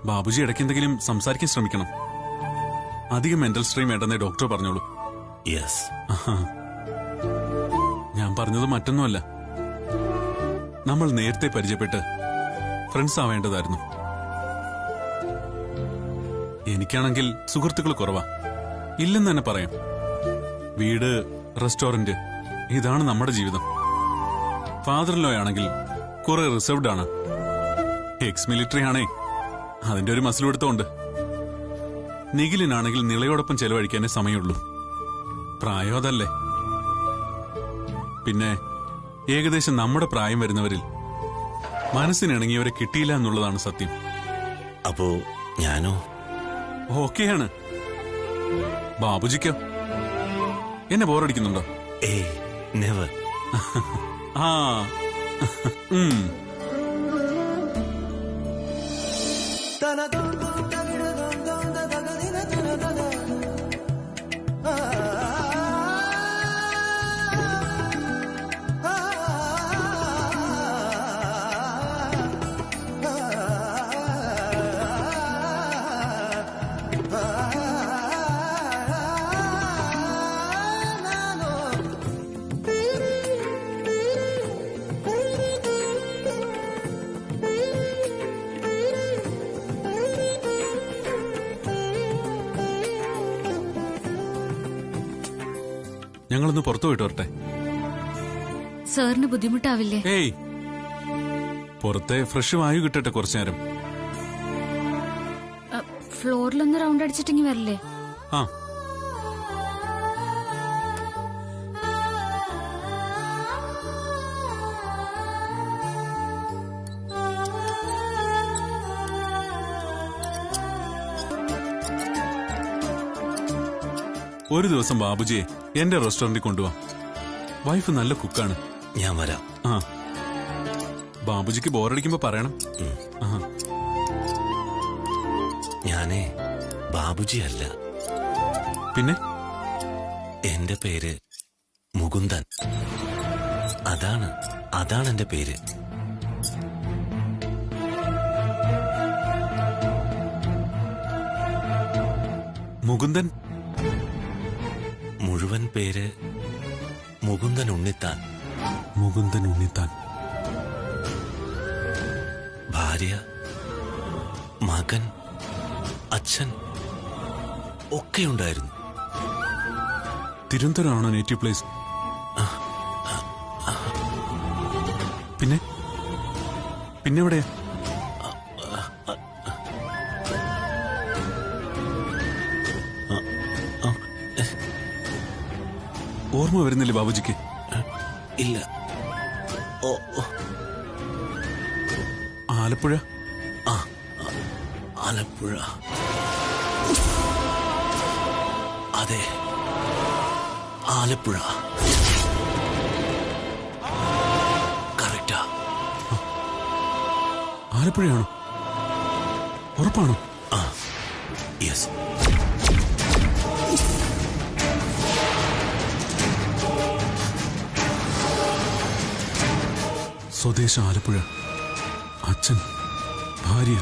ബാബുജി ഇടയ്ക്കെന്തെങ്കിലും സംസാരിക്കാൻ ശ്രമിക്കണം. അധികം മെന്റൽ സ്ട്രെയിൻ വേണ്ടെന്നേ ഡോക്ടർ പറഞ്ഞോളൂ. യെസ്. ഞാൻ പറഞ്ഞത് മറ്റൊന്നുമല്ല. നമ്മൾ നേരത്തെ പരിചയപ്പെട്ട് ഫ്രണ്ട്സ് ആവേണ്ടതായിരുന്നു. എനിക്കാണെങ്കിൽ സുഹൃത്തുക്കൾ കുറവാ, ഇല്ലെന്ന് തന്നെ പറയാം. വീട്, റെസ്റ്റോറന്റ്, ഇതാണ് നമ്മുടെ ജീവിതം. ഫാദർ ലോ ആണെങ്കിൽ കുറെ റിസർവ്ഡ് ആണ്. എക്സ് മിലിറ്ററി ആണേ, അതിന്റെ ഒരു മസിൽ എടുത്തോണ്ട്. നിഖിലിനാണെങ്കിൽ നിളയോടൊപ്പം ചെലവഴിക്കാനേ സമയമുള്ളൂ. പ്രായം അതല്ലേ. പിന്നെ ഏകദേശം നമ്മുടെ പ്രായം വരുന്നവരിൽ മനസ്സിനിണങ്ങിയവരെ കിട്ടിയില്ല എന്നുള്ളതാണ് സത്യം. അപ്പോ ഞാനോ? ഓക്കെയാണ്. ബാബുജിക്കോ? എന്നെ ബോറടിക്കുന്നുണ്ടോ? ഏയ്, നെവർ. ആ ഞങ്ങളൊന്ന് പുറത്തു പോയിട്ട് വരട്ടെ. സാറിന് ബുദ്ധിമുട്ടാവില്ലേ? ഏയ്, പുറത്തെ ഫ്രഷ് വായു കിട്ടട്ടെ കുറച്ചു നേരം. ഫ്ലോറിലൊന്ന് റൗണ്ട് അടിച്ചിട്ടെങ്കിൽ വരില്ലേ? ആ, ഒരു ദിവസം ബാബുജിയെ എന്റെ റെസ്റ്റോറന്റിൽ കൊണ്ടുപോവാം. വൈഫ് നല്ല കുക്കാണ്. ഞാൻ വരാം. ആ, ബാബുജിക്ക് ബോറടിക്കുമ്പോ പറയണം. ഞാനേ ബാബുജി അല്ല. പിന്നെ? എന്റെ പേര് മുകുന്ദൻ. അതാണ് എന്റെ പേര്. മുകുന്ദൻ? മുഴുവൻ പേര് മുകുന്ദൻ ഉണ്ണിത്താൻ. മുകുന്ദൻ ഉണ്ണിത്താൻ. ഭാര്യ, മകൻ, അച്ഛൻ ഒക്കെയുണ്ടായിരുന്നു. തിരുവനന്തപുരമാണോ നേറ്റീവ് പ്ലേസ്? പിന്നെ എവിടെയാ? ഓർമ്മ വരുന്നില്ലേ ബാബുജിക്ക്? ഇല്ല. ആലപ്പുഴ? ആലപ്പുഴ. അതെ, ആലപ്പുഴ. കറക്റ്റാ. ആലപ്പുഴയാണോ? ഉറപ്പാണോ? യെസ്. സ്വദേശം ആലപ്പുഴ. അച്ഛൻ, ഭാര്യ,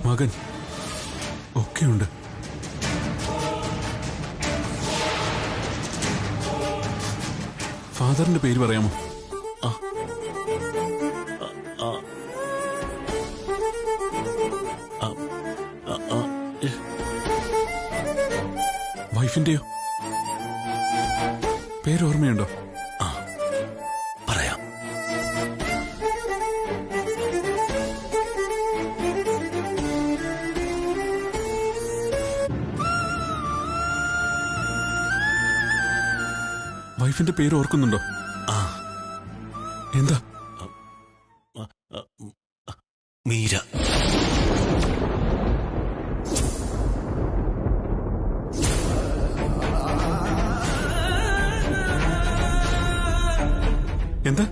മകൻ ഒക്കെയുണ്ട്. ഫാദറിന്റെ പേര് പറയാമോ? വൈഫിന്റെയോ? പേരോർമ്മയുണ്ടോ? പറയാം. വൈഫിന്റെ പേര് ഓർക്കുന്നുണ്ടോ? എന്താ? മീര. എന്താ?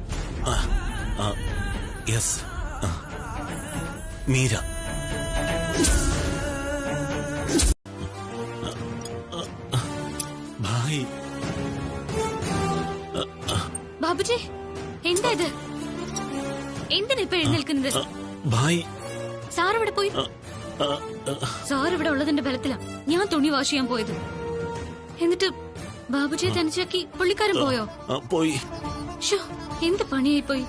യെസ്, മീര. ഭായ്. ബാബുജി, എന്താ ഇത്? എന്തിനാ ഇപ്പൊ എഴുന്നേൽക്കുന്നത്? ഭായ്. സാർ എവിടെ പോയി? സാർ ഇവിടെ ഉള്ളതിന്റെ ബലത്തിലാ ഞാൻ തുണി വാഷ് ചെയ്യാൻ പോയത്. എന്നിട്ട് ബാബുജിയെ തനിച്ചാക്കി പുള്ളിക്കാരൻ പോയോ? പോയി. ഷോ, എന്ത് പണിയായി പോയി.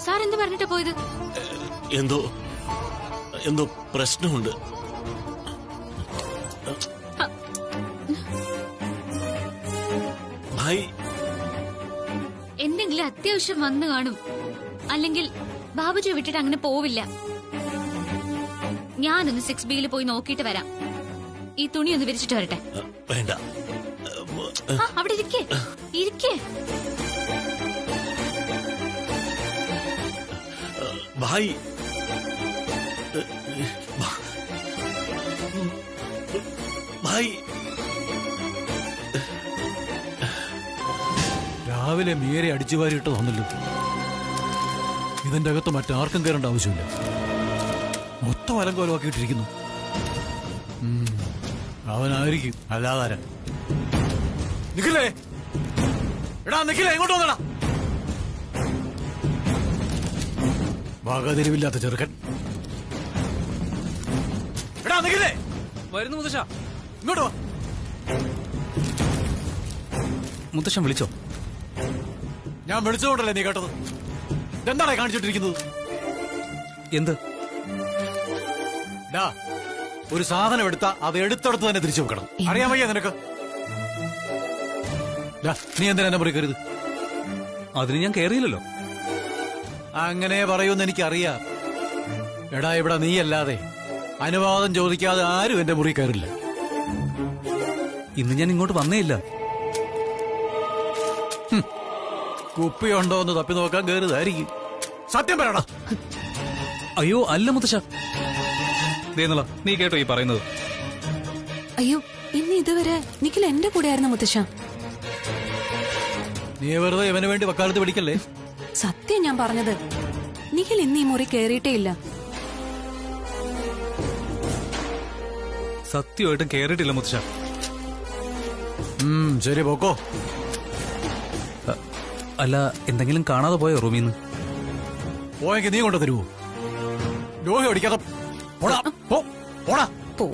സാർ എന്ത് പറഞ്ഞിട്ടാ പോയത്? എന്തോ പ്രശ്നമുണ്ട്. ഭായ്, എന്തെങ്കിലും അത്യാവശ്യം വന്നു കാണും. അല്ലെങ്കിൽ ബാബുജി വിട്ടിട്ട് അങ്ങനെ പോവില്ല. ഞാനൊന്ന് 6Bയിൽ പോയി നോക്കിയിട്ട് വരാം. ഈ തുണി ഒന്ന് വിരിച്ചിട്ട് വരട്ടെ. വേണ്ട. അവിടെ ഇരിക്കേ ഇരിക്കേ. ഭായ്, ഭായ്, രാവിലെ മീരെ അടിച്ചു വാരിയിട്ട് തോന്നല്ലോ. ഇതിന്റെ അകത്ത് മറ്റാർക്കും കയറേണ്ട ആവശ്യമില്ല. മൊത്തം അലങ്കോലമാക്കിയിട്ടിരിക്കുന്നു. അവനായിരിക്കും, അല്ലാതാര. നിഖിലേ, എടാ നിഖിലേ, എങ്ങോട്ട് വന്നടാ. വകതിരിവില്ലാത്ത ചെറുക്കൻ. എടാ നിഖിലേ, വരുന്നു മുത്തശ്ശ. ഇങ്ങോട്ട് വാ. മുത്തശ്ശൻ വിളിച്ചോ? ഞാൻ വിളിച്ചതുകൊണ്ടല്ലേ നീ കേട്ടത്? എന്താണ് കാണിച്ചിട്ടിരിക്കുന്നത്? എന്ത്? ഡാ, ഒരു സാധനം എടുത്താ അത് എടുത്തടുത്ത് തന്നെ തിരിച്ചു വെക്കണം. അറിയാൻ വയ്യ നിനക്ക്? ഡാ, നീ എന്തിനാ എന്നെ മുറി കരുത്? അതിന് ഞാൻ കേറിയില്ലല്ലോ. അങ്ങനെ പറയൂന്ന് എനിക്കറിയാം. എടാ, ഇവിടെ നീയല്ലാതെ അനുവാദം ചോദിക്കാതെ ആരും എന്റെ മുറി കയറില്ല. ഇന്ന് ഞാൻ ഇങ്ങോട്ട് വന്നേയില്ല. കുപ്പിയുണ്ടോ എന്ന് തപ്പി നോക്കാൻ കയറുതായിരിക്കും. സത്യം പറയടാ. അയ്യോ അല്ല മുത്തശ്ശ. നീ കേട്ടോ ഈ പറയുന്നത്? അയ്യോ, ഇന്ന് ഇതുവരെ നിഖിൽ എന്റെ കൂടെയായിരുന്നു മുത്തശ്ശ. നീ വെറുതെ ഇവന് വേണ്ടി വക്കാലത്ത് പിടിക്കല്ലേ. സത്യം ഞാൻ പറഞ്ഞത്. നിഖിൽ ഇന്ന് ഈ മുറി കേറിയിട്ടേ ഇല്ല. സത്യമായിട്ടും കേറിയിട്ടില്ല മുത്തശ്ശ. ശരി, പോക്കോ. അല്ല, എന്തെങ്കിലും കാണാതെ പോയോ റൂമിന്ന്? പോയെങ്കിൽ നീ കൊണ്ടു തരുവോ? ലോഹി അടിക്കാതെ പോടാ. പോടാ. പോ.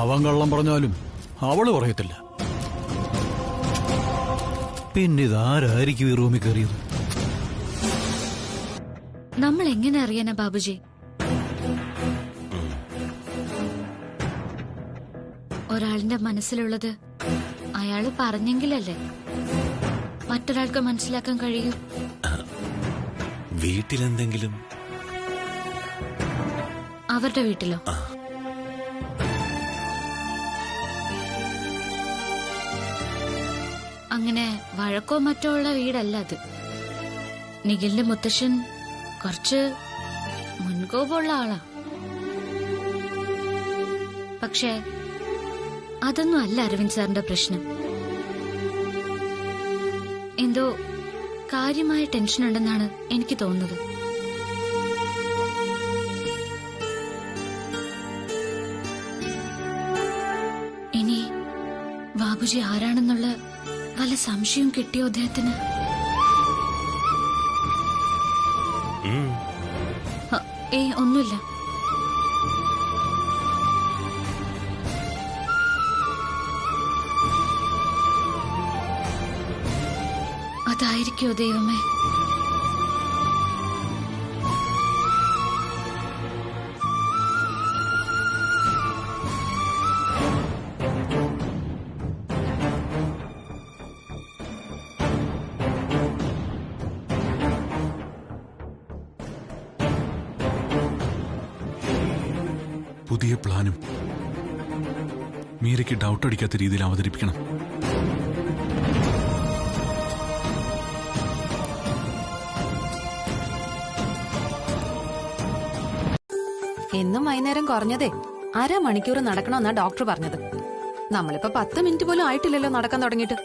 അവൻ കള്ളം പറഞ്ഞാലും അവള് പറയത്തില്ല. പിന്നെ ഇതാരായിരിക്കും ഈ റൂമിൽ കയറിയത്? നമ്മൾ എങ്ങനെ അറിയാനാ ബാബുജി? ഒരാളിന്റെ മനസ്സിലുള്ളത് അയാള് പറഞ്ഞെങ്കിലല്ലേ മറ്റൊരാൾക്ക് മനസ്സിലാക്കാൻ കഴിയൂ. വീട്ടിലെന്തെങ്കിലും? അവരുടെ വീട്ടിലോ? അങ്ങനെ വഴക്കോ മറ്റോ ഉള്ള വീടല്ല അത്. നിഖിലിന്റെ മുത്തശ്ശൻ കുറച്ച് മുൻകോപമുള്ള ആളാ. പക്ഷേ അതൊന്നും അല്ല അരവിന്ദ് സാറിന്റെ പ്രശ്നം. എന്തോ കാര്യമായ ടെൻഷൻ ഉണ്ടെന്നാണ് എനിക്ക് തോന്നുന്നത്. ഇനി ബാബുജി ആരാണെന്നുള്ള വല്ല സംശയവും കിട്ടിയോ അദ്ദേഹത്തിന്? ഒന്നുമില്ല. അതായിരിക്കോ ദൈവമേ? പുതിയ പ്ലാനും മീരയ്ക്ക് ഡൗട്ട് അടിക്കാത്ത രീതിയിൽ അവതരിപ്പിക്കണം. എന്നും വൈകുന്നേരം കുറഞ്ഞതേ 1/2 മണിക്കൂർ നടക്കണമെന്നാ ഡോക്ടർ പറഞ്ഞത്. നമ്മളിപ്പോ 10 മിനിറ്റ് പോലും ആയിട്ടില്ലല്ലോ നടക്കാൻ തുടങ്ങിയിട്ട്.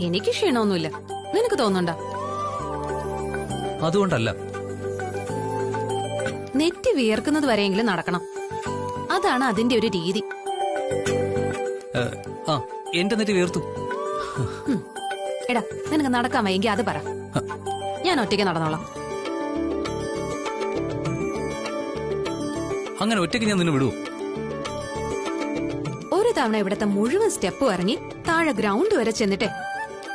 എനിക്ക് ക്ഷീണമൊന്നുമില്ല. നിനക്ക് തോന്നുന്നുണ്ടോ? അതുകൊണ്ടല്ല. നെറ്റി വിയർക്കുന്നത് വരെയെങ്കിലും നടക്കണം. അതാണ് അതിന്റെ ഒരു രീതി. എന്റെ നെറ്റി വീർത്തു. എടാ നിനക്ക് നടക്കാൻ വയ്യെങ്കിൽ അത് പറ, ഞാൻ ഒറ്റയ്ക്ക് നടന്നോളാം. അങ്ങനെ ഒറ്റയ്ക്ക് ഞാൻ നിന്നെ വിടുവോ? ഒരു തവണ ഇവിടത്തെ മുഴുവൻ സ്റ്റെപ്പ് ഇറങ്ങി താഴെ ഗ്രൗണ്ട് വരെ ചെന്നിട്ടേ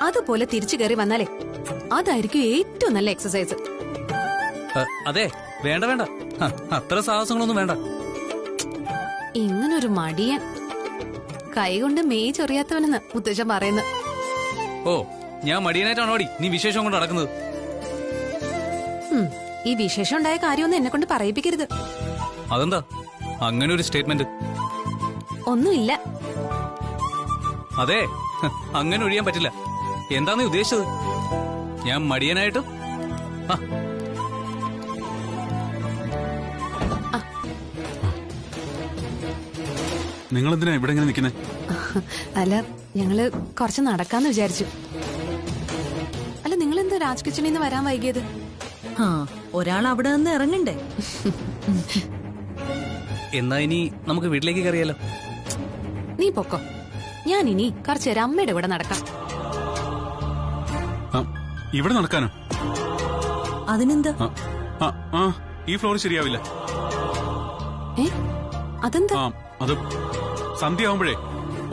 അതുപോലെ തിരിച്ചു കയറി വന്നാലേ അതായിരിക്കും ഏറ്റവും നല്ല എക്സസൈസ്. അതെ, വേണ്ട വേണ്ട, അത്ര സാഹസങ്ങളൊന്നും വേണ്ട. ഇങ്ങനൊരു മടിയൻ, കൈകൊണ്ട് മെയ് ചൊറിയാത്തവനെന്ന് മുത്തശ്ശൻ പറയുന്നത്. ഓ, ഞാൻ മടിയനായിട്ടാണോടി നീ വിശേഷം കൊണ്ട് നടക്കുന്നത്? ഈ വിശേഷം ഉണ്ടായ കാര്യമൊന്നും എന്നെ കൊണ്ട് പറയിപ്പിക്കരുത്. അതെന്താ അങ്ങനെ ഒരു സ്റ്റേറ്റ്മെന്റ്? ഒന്നുമില്ല. അതെ, അങ്ങനെ ഒഴിയാൻ പറ്റില്ല. എന്താ നീ ഉദ്ദേശിച്ചത്? ഞാൻ മടിയനായിട്ടും നിങ്ങൾ എന്തിനാ ഇവിടെ ഇങ്ങനെ നിൽക്കുന്നത്? അല്ല, ഞങ്ങള് കുറച്ച് നടക്കാന്ന് വിചാരിച്ചു. അല്ല, നിങ്ങൾ എന്താ രാജ് കിച്ചണിൽ നിന്ന് വരാൻ വൈകിയത്? ഒരാൾ അവിടെ നിന്ന് ഇറങ്ങണ്ടേ? എന്നാ ഇനി നമുക്ക് വീട്ടിലേക്ക് കയറിയാലോ? നീ പൊക്കോ, ഞാൻ ഇനി കുറച്ചു നേരം അമ്മയുടെ കൂടെ നടക്കാം. ഇവിടെ നടക്കാനോ? അതിനെന്താ? ഈ ഫ്ലോർ ശരിയാവില്ല. അതെന്താ? അത് സന്ധ്യ ആവുമ്പോഴേ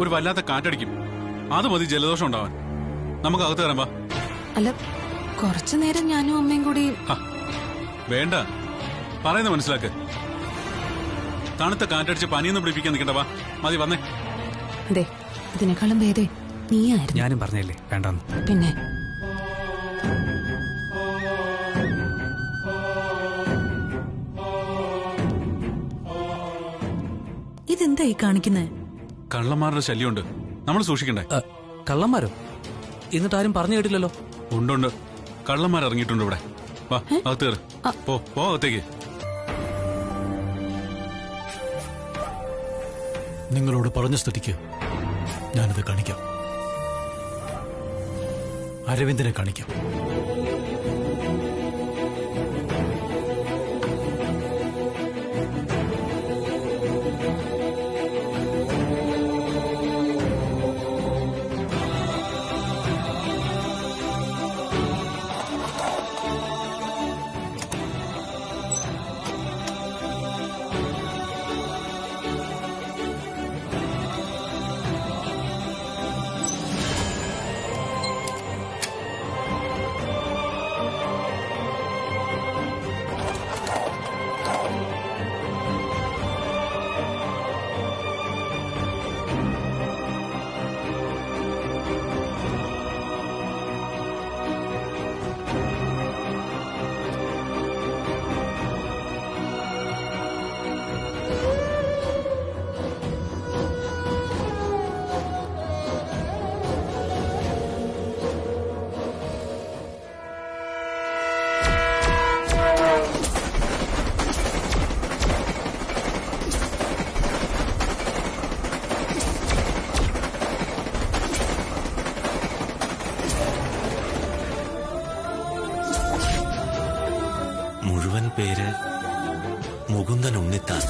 ഒരു വല്ലാത്ത കാറ്റടിക്കും. അത് മതി ജലദോഷം ഉണ്ടാവാൻ. നമുക്ക് അകത്ത് കയറാം, വാ. അല്ല, കുറച്ചു നേരം ഞാനും അമ്മയും കൂടി. വേണ്ട, പറയുന്നത് മനസ്സിലാക്ക്. തണുത്ത കാറ്റടിച്ച് പനിയൊന്നും പിടിപ്പിക്കാൻ നിൽക്കണ്ട, വാ. മതി, വന്നേ. അതെ, ഇതിനേക്കാളും ഭേദേ നീയായിരുന്നു. ഞാനും പറഞ്ഞല്ലേ വേണ്ടെന്ന്. പിന്നെ ഇതെന്താ ഈ കാണിക്കുന്നേ? കള്ളന്മാരുടെ ശല്യമുണ്ട്, നമ്മൾ സൂക്ഷിക്കണ്ടേ? കള്ളന്മാരോ? എന്നിട്ട് ആരും പറഞ്ഞു കേട്ടില്ലല്ലോ. ഉണ്ട്, കള്ളന്മാർ ഇറങ്ങിയിട്ടുണ്ട് ഇവിടെ. വാ, അകത്ത് കയറ്. പോ അകത്തേക്ക്. നിങ്ങളോട് പറഞ്ഞ സ്ഥിതിക്ക് ഞാനത് കാണിക്കാം. അരവിന്ദനെ കാണിക്കാം. മുഴുവൻ പേര് മുകുന്ദൻ ഉണ്ണിത്താൻ.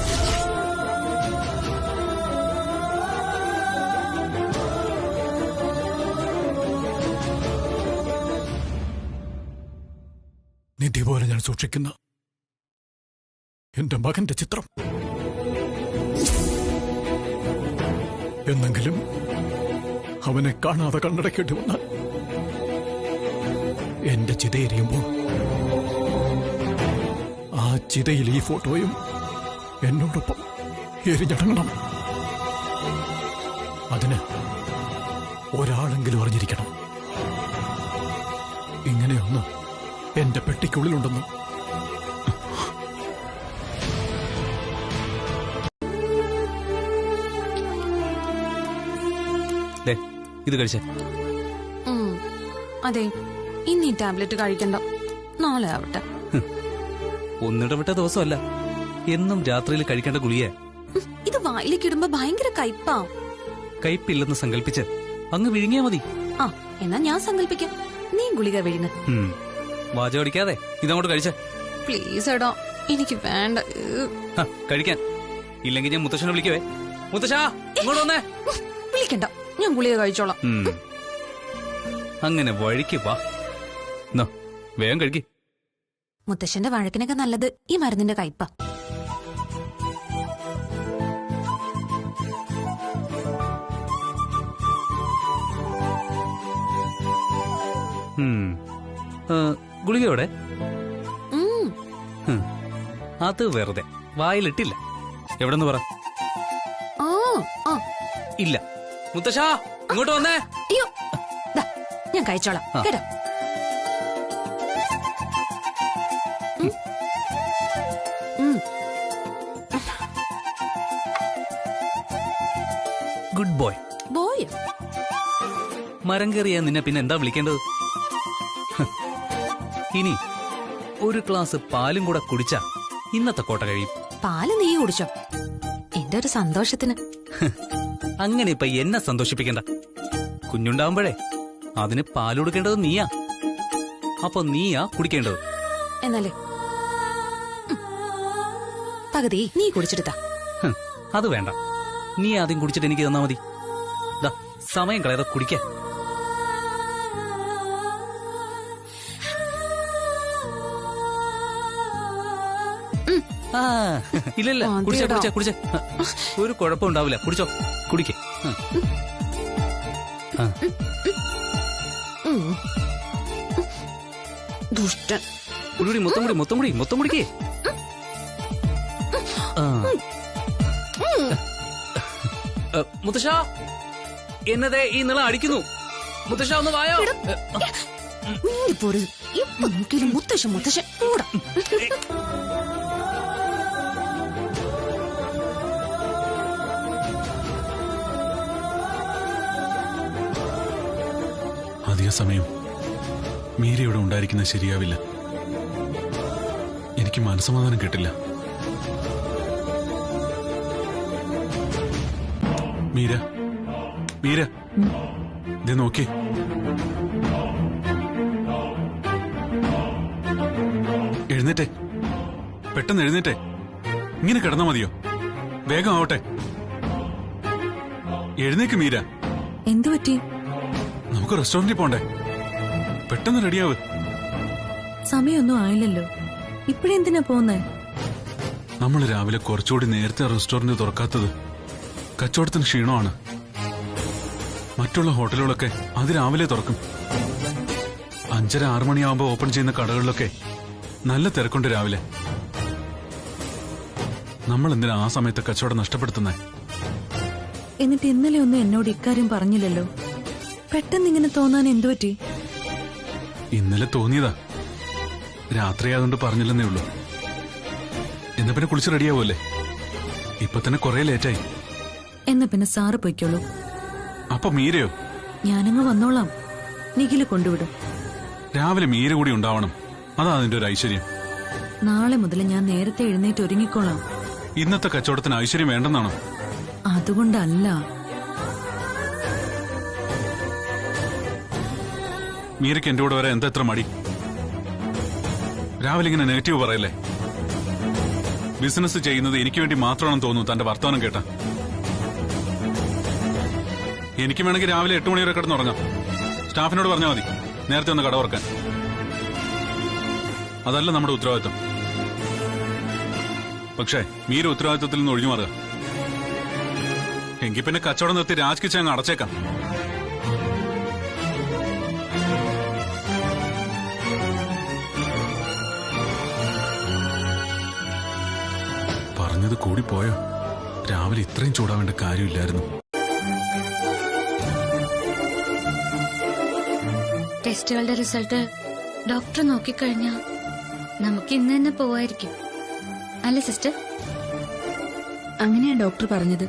നിധി പോലെ ഞാൻ സൂക്ഷിക്കുന്ന എന്റെ മകന്റെ ചിത്രം എന്നെങ്കിലും അവനെ കാണാതെ കണ്ണടക്കേണ്ടി വന്നാൽ എന്റെ ചിതയെരിയുമ്പോൾ ആ ചിതയിൽ ഈ ഫോട്ടോയും എന്നോടൊപ്പം എരിഞ്ഞടങ്ങണം. അതിന് ഒരാളെങ്കിലും അറിഞ്ഞിരിക്കണം ഇങ്ങനെയൊന്ന് എന്റെ പെട്ടിക്കുള്ളിലുണ്ടെന്ന്. ഇത് കഴിച്ചേ. അതെ, ഇന്ന് ഈ ടാബ്ലറ്റ് കഴിക്കണ്ട, നാളെ ആവട്ടെ. ഒന്നിടവിട്ട ദിവസമല്ല, എന്നും രാത്രിയിൽ കഴിക്കേണ്ട ഗുളിക. ഇത് വായിലേക്ക് ഇടുമ്പോ ഭയങ്കര കയ്പാ. കയ്പില്ലെന്ന് സങ്കല്പിച്ച് അങ്ങ് വിഴുങ്ങിയാ മതി. ആ, എന്നാ ഞാൻ സങ്കല്പിക്കാം, നീ ഗുളിക വിഴുങ്ങ. വാചകടിക്കാതെ ഇതങ്ങോട്ട് കഴിച്ചേ. പ്ലീസ് എടാ, എനിക്ക് വേണ്ട. കഴിക്കാൻ ഇല്ലെങ്കിൽ ഞാൻ മുത്തശ്ശനെ വിളിക്കവേ. മുത്തശ്ശാ, ഇങ്ങോട്ട് വന്നേ. വിളിക്കണ്ട, ഞാൻ ഗുളിക കഴിച്ചോളാം. അങ്ങനെ വഴിക്ക് വാ. എന്നാ, വേഗം കഴിക്ക്. മുത്തശ്ശന്റെ വഴക്കിനൊക്കെ നല്ലത് ഈ മരുന്നിന്റെ കയ്പ. ഗുളിക എവിടെ? അത് വെറുതെ വായിലിട്ടില്ല. എവിടെന്ന് പറ. ഇല്ല. മുത്തശ്ശാ, ഇങ്ങോട്ട് വന്നേ. അയ്യോ, ദാ, ഞാൻ കഴിച്ചോളാം കേട്ടോ. Good boy. ബോയ് മരം കയറിയാ നിന്നെ പിന്നെ എന്താ വിളിക്കേണ്ടത്? ഇനി ഒരു ഗ്ലാസ് പാലും കൂടെ കുടിച്ചാ ഇന്നത്തെ കോട്ട കഴിയും. പാല് നീ കുടിച്ചോ, എന്റെ ഒരു സന്തോഷത്തിന്. അങ്ങനെ ഇപ്പൊ എന്നെ സന്തോഷിപ്പിക്കണ്ട. കുഞ്ഞുണ്ടാവുമ്പോഴേ അതിന് പാല് കൊടുക്കേണ്ടത് നീയാ. അപ്പൊ നീയാ കുടിക്കേണ്ടത്. എന്നാലേ പകുതി നീ കുടിച്ചെടുത്താ. അത് വേണ്ട, നീ ആദ്യം കുടിച്ചിട്ട് എനിക്ക് തന്നാ മതി. ദാ, സമയം കളയാതെ കുടിക്ക. ഇല്ലല്ല, കുടിച്ച കുടിച്ച കുടിച്ച ഒരു കുഴപ്പം ഉണ്ടാവില്ല. കുടിച്ചോ, കുടിക്കേ. ദുഷ്ടൻ. കുടി, മൊത്തം കുടി, മൊത്തം കുടി, മൊത്തം കുടിക്കേ. മുത്തശ്ശ, എന്നതേ ഈ നിള അടിക്കുന്നു. മുത്തശ്ശ ഒന്ന് വായോ. മുത്തശ്ശൻ മുത്തശ്ശൻ കൂടാ. അധിക സമയം മീര ഇവിടെ ഉണ്ടായിരിക്കുന്നത് ശരിയാവില്ല. എനിക്ക് മനസ്സമാധാനം കിട്ടില്ല. മീര, മീര, ഇത് നോക്കി. എഴുന്നേറ്റേ, പെട്ടെന്ന് എഴുന്നേറ്റേ. ഇങ്ങനെ കിടന്നാ മതിയോ? വേഗം ആവട്ടെ. എഴുന്നേക്ക് മീര. എന്തു പറ്റി? നമുക്ക് റെസ്റ്റോറന്റിൽ പോണ്ടേ? പെട്ടെന്ന് റെഡിയാവ്. സമയമൊന്നും ആയില്ലല്ലോ. ഇപ്പഴെന്തിനാ പോന്നേ? നമ്മൾ രാവിലെ കുറച്ചുകൂടി നേരത്തെ റെസ്റ്റോറന്റ് തുറക്കാത്തത് കച്ചവടത്തിന് ക്ഷീണമാണ്. മറ്റുള്ള ഹോട്ടലുകളൊക്കെ അതിരാവിലെ തുറക്കും. 5:30-6 മണിയാവുമ്പോ ഓപ്പൺ ചെയ്യുന്ന കടകളിലൊക്കെ നല്ല തിരക്കുണ്ട് രാവിലെ. നമ്മൾ എന്തിനാ ആ സമയത്ത് കച്ചവടം നഷ്ടപ്പെടുത്തുന്നേ? എന്നിട്ട് ഇന്നലെ ഒന്നും എന്നോട് ഇക്കാര്യം പറഞ്ഞില്ലല്ലോ. പെട്ടെന്ന് ഇങ്ങനെ തോന്നാൻ എന്തു പറ്റി? ഇന്നലെ തോന്നിയതാ, രാത്രിയായതുകൊണ്ട് പറഞ്ഞില്ലെന്നേ ഉള്ളൂ. എന്നാ പിന്നെ കുളിച്ച് റെഡിയാവൂല്ലേ? ഇപ്പൊ തന്നെ കുറെ ലേറ്റായി. എന്നാ പിന്നെ സാറ് പൊയ്ക്കോളൂ. അപ്പൊ മീരയോ? ഞാനങ്ങ് വന്നോളാം. നിഖില് കൊണ്ടുവിടും. രാവിലെ മീര കൂടി ഉണ്ടാവണം, അതാ അതിന്റെ ഒരു ഐശ്വര്യം. നാളെ മുതൽ ഞാൻ നേരത്തെ എഴുന്നേറ്റ് ഒരുങ്ങിക്കോളാം. ഇന്നത്തെ കച്ചവടത്തിന് ഐശ്വര്യം വേണ്ടെന്നാണോ? അതുകൊണ്ടല്ല. മീരയ്ക്ക് എന്റെ കൂടെ വരാൻ എന്താ എത്ര മടി? രാവിലെ ഇങ്ങനെ നെഗറ്റീവ് പറയല്ലേ. ബിസിനസ് ചെയ്യുന്നത് എനിക്ക് വേണ്ടി മാത്രമാണെന്ന് തോന്നുന്നു തന്റെ വർത്തമാനം കേട്ട. എനിക്ക് വേണമെങ്കിൽ രാവിലെ 8 മണി വരെ കിടന്നുറങ്ങാം. സ്റ്റാഫിനോട് പറഞ്ഞാൽ മതി നേരത്തെ ഒന്ന് കട തുറക്കാൻ. അതല്ല നമ്മുടെ ഉത്തരവാദിത്വം. പക്ഷേ മീര ഉത്തരവാദിത്വത്തിൽ നിന്ന് ഒഴിഞ്ഞു മാറുക. എങ്കിൽ പിന്നെ കച്ചവടം നിർത്തി രാജ്കിച്ച് അങ്ങ് അടച്ചേക്കാം. പറഞ്ഞത് കൂടിപ്പോയോ? രാവിലെ ഇത്രയും ചൂടാവേണ്ട കാര്യമില്ലായിരുന്നു. ടെസ്റ്റുകളുടെ റിസൾട്ട് ഡോക്ടർ നോക്കിക്കഴിഞ്ഞാ നമുക്ക് ഇന്ന് തന്നെ പോവായിരിക്കും അല്ലേ സിസ്റ്റർ? അങ്ങനെയാ ഡോക്ടർ പറഞ്ഞത്.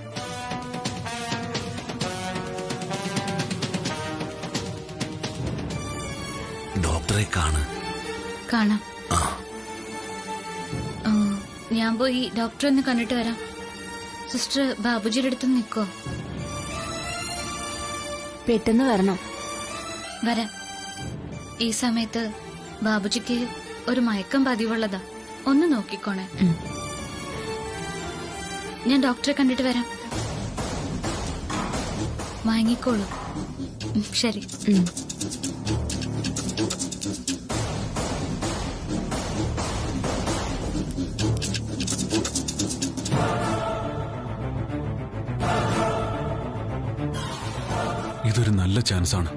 ഡോക്ടറെ കാണാം. ഞാൻ പോയി ഡോക്ടറെ ഒന്ന് കണ്ടിട്ട് വരാം. സിസ്റ്റർ ബാബുജിയുടെ അടുത്ത് നിൽക്കോ? പെട്ടെന്ന് വരണം. വരാം. ഈ സമയത്ത് ബാബുജിക്ക് ഒരു മയക്കം പതിവുള്ളതാ, ഒന്ന് നോക്കിക്കോണേ. ഞാൻ ഡോക്ടറെ കണ്ടിട്ട് വരാം. വാങ്ങിക്കോളൂ. ശരി. ഇതൊരു നല്ല ചാൻസാണ്.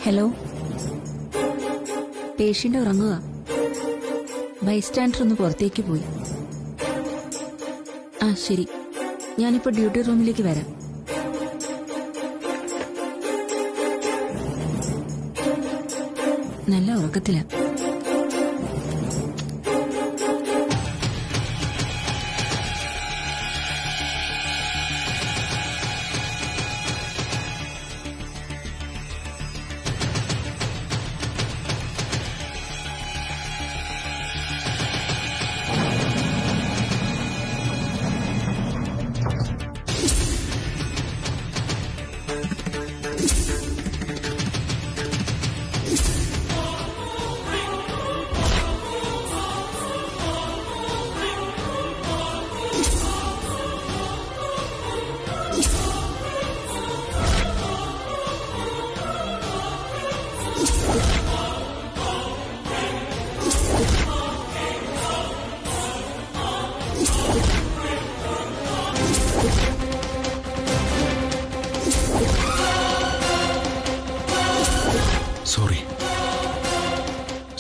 ഹലോ, പേഷ്യന്റ് ഉറങ്ങുക. ബൈസ്റ്റാൻഡർ ഒന്ന് പുറത്തേക്ക് പോയി. ആ ശരി, ഞാനിപ്പോ ഡ്യൂട്ടി റൂമിലേക്ക് വരാം. നല്ല ഉറക്കത്തിലാ.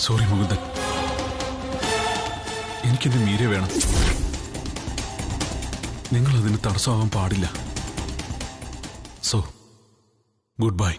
സോറി മുകുന്ദൻ, എനിക്കെന്റെ മീര വേണം. നിങ്ങൾ അതിന് തടസ്സമാവാൻ പാടില്ല. So goodbye.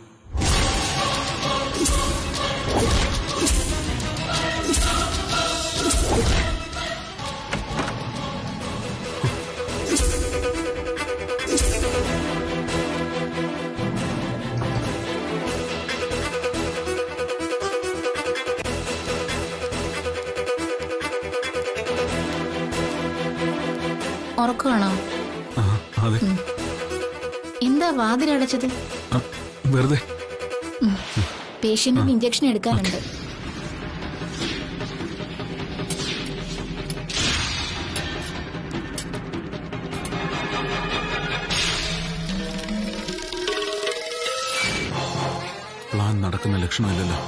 ഉറക്കമാണോ? അതെ. എന്താ വാതിലടച്ചത്? വെറുതെ. പേഷ്യന്റിന് ഇഞ്ചക്ഷൻ എടുക്കാനുണ്ട്. പ്ലാൻ നടക്കുന്ന ലക്ഷണമില്ലല്ലോ.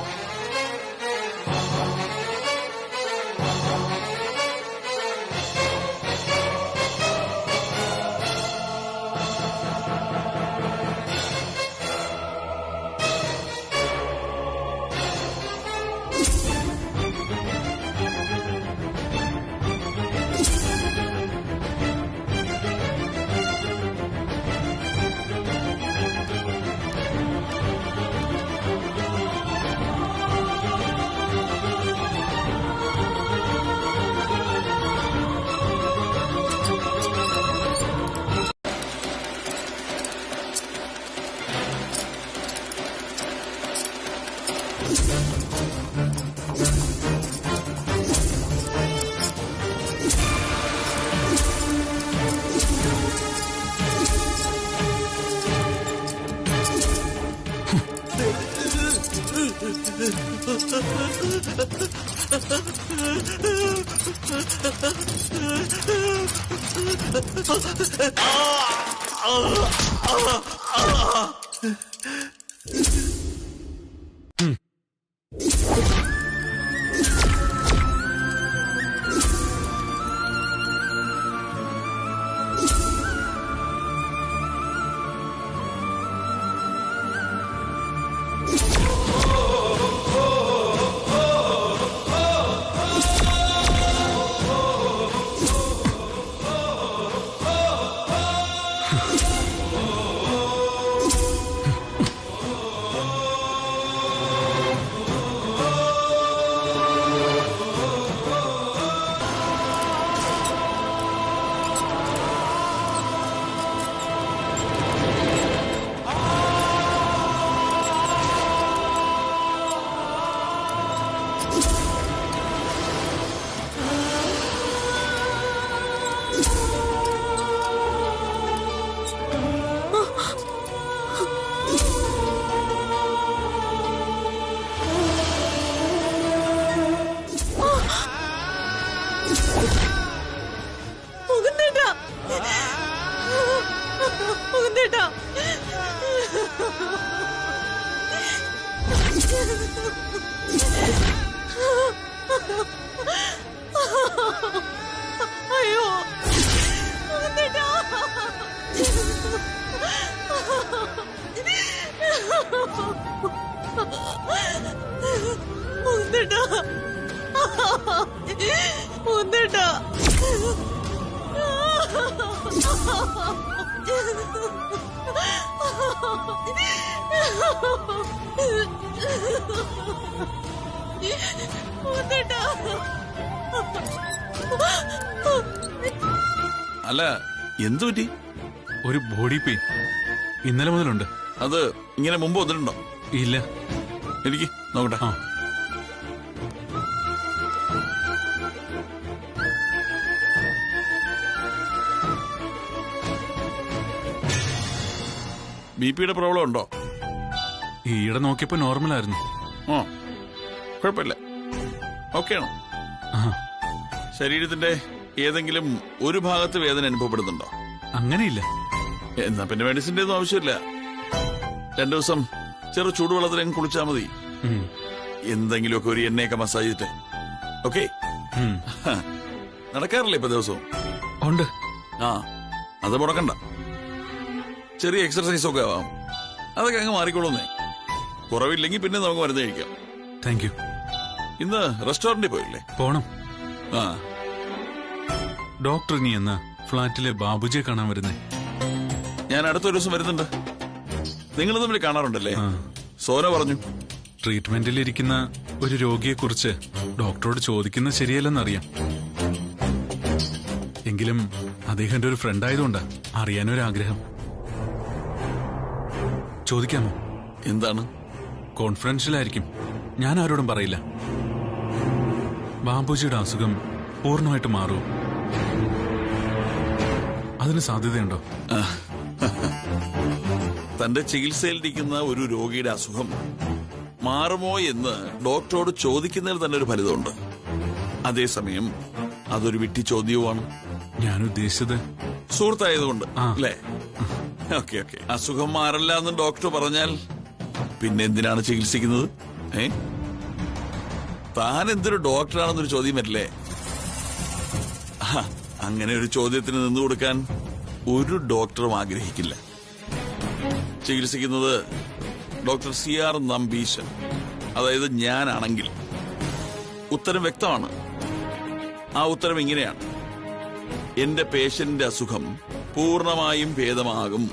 മുകുന്ദേട്ടാ അയ്യോ മുകുന്ദേട്ടാ മുകുന്ദേട്ടാ മുകുന്ദേട്ടാ അല്ല എന്തു പറ്റി? ഒരു ബോഡി പെയിൻ ഇന്നലെ മുതലുണ്ട്. അത് ഇങ്ങനെ മുമ്പ് വന്നിട്ടുണ്ടോ? ഇല്ല. എനിക്ക് നോക്കട്ടെ. ആ, BP-യുടെ പ്രോബ്ലം ഉണ്ടോ? ഈയിടെ നോക്കിയപ്പോ നോർമൽ ആയിരുന്നു. ആ, കുഴപ്പമില്ല, ഓക്കെയാണ്. ശരീരത്തിന്റെ ഏതെങ്കിലും ഒരു ഭാഗത്ത് വേദന അനുഭവപ്പെടുന്നുണ്ടോ? അങ്ങനെയില്ല. എന്നാ പിന്നെ മെഡിസിന്റെ ഒന്നും ആവശ്യമില്ല. 2 ദിവസം ചെറു ചൂടുവെള്ളത്തിലും കുളിച്ചാൽ മതി. ഉം. എന്തെങ്കിലുമൊക്കെ ഒരു എണ്ണയൊക്കെ മസാജ് ചെയ്തിട്ട്. ഓക്കെ, ഉം. നടക്കാറില്ലേ ഇപ്പൊ ദിവസവും? ഉണ്ട്. ആ, അത് മുടക്കണ്ട. ചെറിയ എക്സർസൈസ് ഒക്കെ ആവാം, അതൊക്കെ അങ്ങ് മാറിക്കോളൂന്നേ. കുറവില്ലെങ്കിൽ പിന്നെ നമുക്ക് മരുന്ന് കഴിക്കാം. Thank you. ഇന്ന് റെസ്റ്റോറന്റിൽ പോയില്ലേ? പോണം. ആ, ഡോക്ടർ ഇനി എന്നാ ഫ്ലാറ്റിലെ ബാബുജിയെ കാണാൻ വരുന്നേ? ഞാൻ അടുത്തൊരു ദിവസം വരുന്നുണ്ട്. നിങ്ങൾ തമ്മിൽ കാണാറുണ്ടല്ലേ? ആ. സോന പറഞ്ഞു. ട്രീറ്റ്മെന്റിലിരിക്കുന്ന ഒരു രോഗിയെക്കുറിച്ച് ഡോക്ടറോട് ചോദിക്കുന്നത് ശരിയല്ലെന്നറിയാം. എങ്കിലും അദ്ദേഹം എന്റെ ഒരു ഫ്രണ്ട് ആയതുകൊണ്ടാ അറിയാനൊരാഗ്രഹം. ചോദിക്കാമോ? എന്താണ്? കോൺഫിഡൻഷ്യലായിരിക്കും, ഞാൻ ആരോടും പറയില്ല. ബാബുജിയുടെ അസുഖം പൂർണ്ണമായിട്ട് മാറുമോ? അതിന് സാധ്യതയുണ്ടോ? തന്റെ ചികിത്സയിലിരിക്കുന്ന ഒരു രോഗിയുടെ അസുഖം മാറുമോ എന്ന് ഡോക്ടറോട് ചോദിക്കുന്നതിൽ തന്നെ ഒരു ഫലിതമുണ്ട്. അതേസമയം അതൊരു വിട്ടി ചോദ്യവുമാണ്. ഞാൻ ഉദ്ദേശിച്ചത് സുഹൃത്തായതുകൊണ്ട് ആ. അല്ലേ? Okay okay. അസുഖം മാറില്ല എന്ന് ഡോക്ടർ പറഞ്ഞാൽ പിന്നെ എന്തിനാണ് ചികിത്സിക്കുന്നത്? താൻ എന്തൊരു ഡോക്ടറാണെന്നൊരു ചോദ്യം വരില്ലേ? അങ്ങനെ ഒരു ചോദ്യത്തിന് നിന്നു കൊടുക്കാൻ ഒരു ഡോക്ടറും ആഗ്രഹിക്കില്ല. ചികിത്സിക്കുന്നത് ഡോക്ടർ CR നമ്പീശൻ, അതായത് ഞാനാണെങ്കിൽ ഉത്തരം വ്യക്തമാണ്. ആ ഉത്തരം ഇങ്ങനെയാണ്: എന്റെ പേഷ്യന്റിന്റെ അസുഖം പൂർണ്ണമായും ഭേദമാകും.